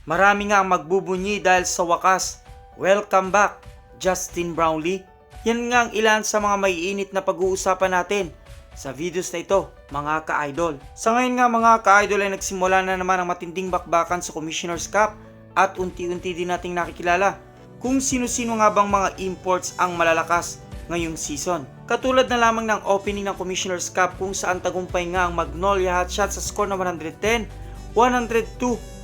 Marami nga ang magbubunyi dahil sa wakas, welcome back, Justin Brownlee. Yan nga ang ilan sa mga maiinit na pag-uusapan natin sa videos na ito, mga ka-idol. Sa ngayon nga mga ka-idol ay nagsimula na naman ang matinding bakbakan sa Commissioner's Cup at unti-unti din nating nakikilala kung sino-sino nga bang mga imports ang malalakas ngayong season. Katulad na lamang ng opening ng Commissioner's Cup kung saan tagumpay nga ang Magnolia Hotshots sa score na 110-102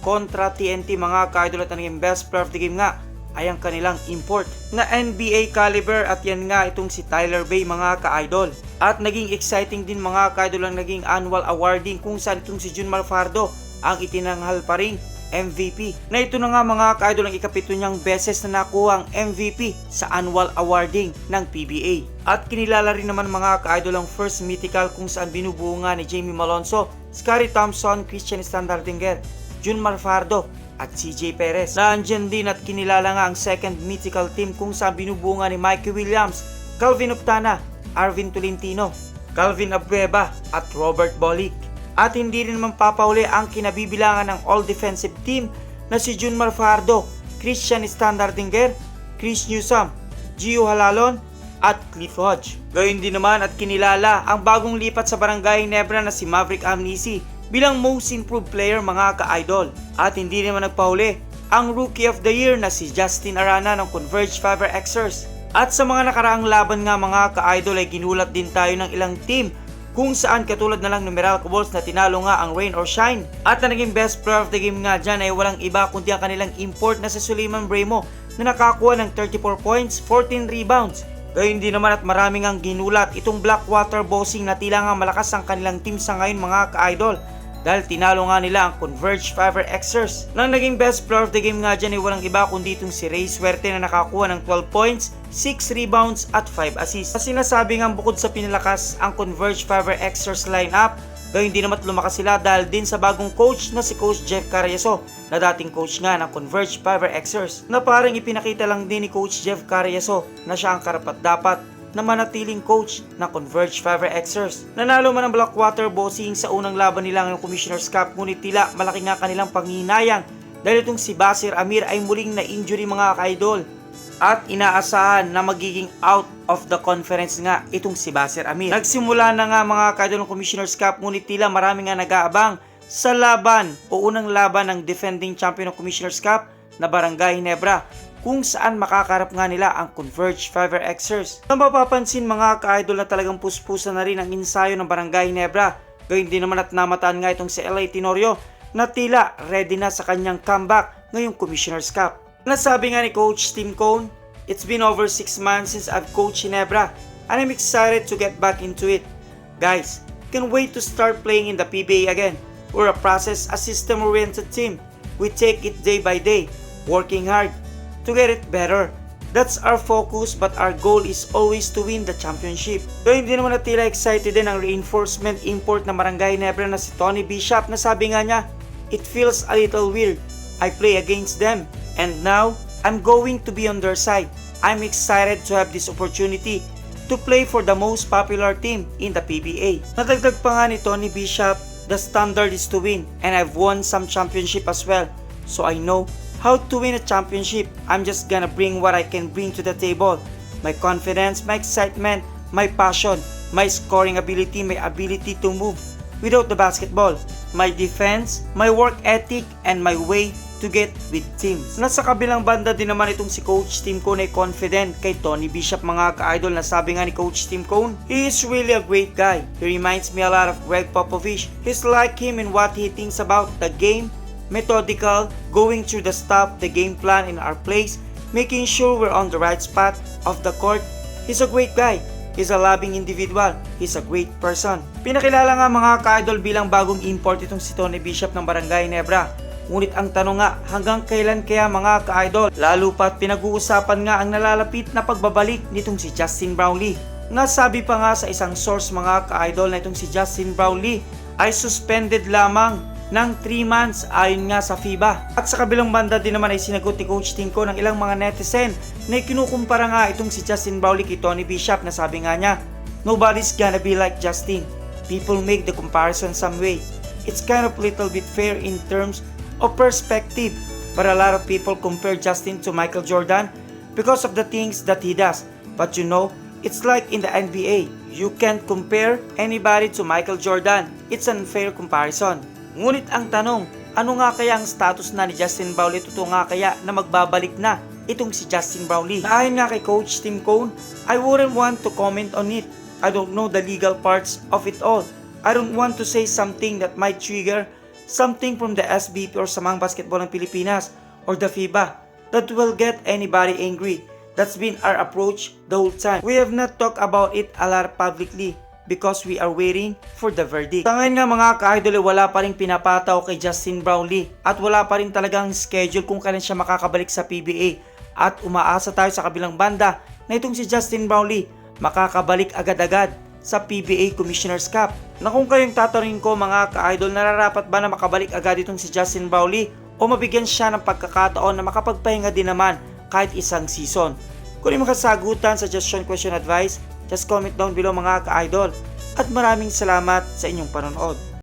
kontra TNT mga ka-idol, at ang naging best player of the game nga ay ang kanilang import na NBA caliber, at yan nga itong si Tyler Bay mga ka-idol. At naging exciting din mga ka-idol ang naging annual awarding kung saan itong si Junmar Fajardo ang itinanghal pa ring MVP. Na ito na nga mga ka-idol ang ikapito niyang beses na nakuha ang MVP sa annual awarding ng PBA. At kinilala rin naman mga ka-idol ang first mythical kung saan binubuo nga ni Jamie Malonzo, Scottie Thompson, Christian Standardinger, Junmar Fajardo at CJ Perez. Naandyan din at kinilala nga ang second mythical team kung saan binubuo nga ni Mikey Williams, Calvin Optana, Arvin Tolentino, Calvin Abueva at Robert Bolick. At hindi rin naman papauli ang kinabibilangan ng all-defensive team na si Junmar Fajardo, Christian Standardinger, Chris Newsome, Gio Halalon at Cliff Hodge. Gayun din naman at kinilala ang bagong lipat sa Barangay Ginebra na si Maverick Amnisi bilang most improved player mga ka-idol. At hindi naman nagpahuli ang Rookie of the Year na si Justin Arana ng Converge Fiber Xers. At sa mga nakaraang laban nga mga ka-idol ay ginulat din tayo ng ilang team kung saan katulad na lang numeral Bulls na tinalo nga ang Rain or Shine. At ang naging best player of the game nga dyan ay walang iba kundi ang kanilang import na si Suleiman Bremo na nakakuha ng 34 points, 14 rebounds. Gayun din naman at maraming ang ginulat itong Blackwater Bossing na tila nga malakas ang kanilang team sa ngayon mga ka-idol, dahil tinalo nga nila ang Converge Fiber Xers. Nang naging best player of the game nga dyan ay walang iba kundi itong si Ray Suerte na nakakuha ng 12 points, 6 rebounds at 5 assists. Kasi nasabi nga bukod sa pinalakas ang Converge Fiber Xers lineup, gayun din naman lumakas sila dahil din sa bagong coach na si Coach Jeff Carriazo na dating coach nga ng Converge Fiber Xers, na parang ipinakita lang din ni Coach Jeff Carriazo na siya ang karapat-dapat na manatiling coach ng Converge Fiber Xers. Nanalo man ang Blackwater Bossing sa unang laban nila ng Commissioner's Cup, ngunit tila malaki nga kanilang panghihinayang dahil itong si Basir Amir ay muling na-injury mga ka-idol. At inaasahan na magiging out of the conference nga itong si Basir Amir. Nagsimula na nga mga ka-idol ng Commissioner's Cup, ngunit tila marami nga nag-aabang sa laban o unang laban ng defending champion ng Commissioner's Cup na Barangay Ginebra, kung saan makakarap nga nila ang Converge Fiber Xers. Nang mapapansin mga ka-idol na talagang puspusan na rin ang ensayo ng Barangay Ginebra. Gayun din naman at namataan nga itong si LA Tenorio na tila ready na sa kanyang comeback ngayong Commissioner's Cup. Nasabi nga ni Coach Tim Cone, "It's been over 6 months since I've coached Ginebra and I'm excited to get back into it. Guys, can't wait to start playing in the PBA again. We're a process, a system-oriented team. We take it day by day, working hard to get it better. That's our focus, but our goal is always to win the championship." Gayun din naman na tila excited din ang reinforcement import na Barangay Ginebra na si Tony Bishop, na sabi nga niya, "It feels a little weird. I play against them and now I'm going to be on their side. I'm excited to have this opportunity to play for the most popular team in the PBA." Nadagdag pa nga ni Tony Bishop, "The standard is to win and I've won some championship as well. So I know how to win a championship. I'm just gonna bring what I can bring to the table. My confidence, my excitement, my passion, my scoring ability, my ability to move without the basketball, my defense, my work ethic, and my way to get with teams." Nasa kabilang banda din naman itong si Coach Tim Cone ay confident kay Tony Bishop mga ka-idol, na sabi nga ni Coach Tim Cone, "He is really a great guy. He reminds me a lot of Greg Popovich. He's like him in what he thinks about the game, methodical, going through the stuff, the game plan in our plays, making sure we're on the right spot of the court. He's a great guy. He's a loving individual. He's a great person." Pinakilala nga mga ka-idol bilang bagong import itong si Tony Bishop ng Barangay Ginebra. Ngunit ang tanong nga, hanggang kailan kaya mga ka-idol? Lalo pat pinag-uusapan nga ang nalalapit na pagbabalik nitong si Justin Brownlee. Nasabi pa nga sa isang source mga ka-idol na itong si Justin Brownlee ay suspended lamang ng 3 months ayon nga sa FIBA. At sa kabilang banda din naman ay sinagot ni Coach Tinko ng ilang mga netizen na kinukumpara nga itong si Justin Brownlee kay Tony Bishop, na sabi nga niya, "Nobody's gonna be like Justin. People make the comparison some way. It's kind of little bit fair in terms of perspective. But a lot of people compare Justin to Michael Jordan because of the things that he does. But you know, it's like in the NBA. You can't compare anybody to Michael Jordan. It's an unfair comparison. Ngunit ang tanong, ano nga kaya ang status na ni Justin Brownlee? Totoo nga kaya na magbabalik na itong si Justin Brownlee? Ayon nga kay Coach Tim Cone, I wouldn't want to comment on it. I don't know the legal parts of it all. I don't want to say something that might trigger something from the SBP or Samang Basketball ng Pilipinas or the FIBA that will get anybody angry. That's been our approach the whole time. We have not talked about it a lot publicly because we are waiting for the verdict. Sa ngayon nga mga ka-idol, wala pa rin pinapataw kay Justin Brownlee at wala pa rin talagang schedule kung kailan siya makakabalik sa PBA. At umaasa tayo sa kabilang banda na itong si Justin Brownlee makakabalik agad-agad sa PBA Commissioner's Cup. Na kung kayong tatanungin ko mga ka-idol, nararapat ba na makabalik agad itong si Justin Brownlee o mabigyan siya ng pagkakataon na makapagpahinga din naman kahit isang season? Kung may makasagutan, suggestion, question, advice, just comment down below mga ka-idol. At maraming salamat sa inyong panonood.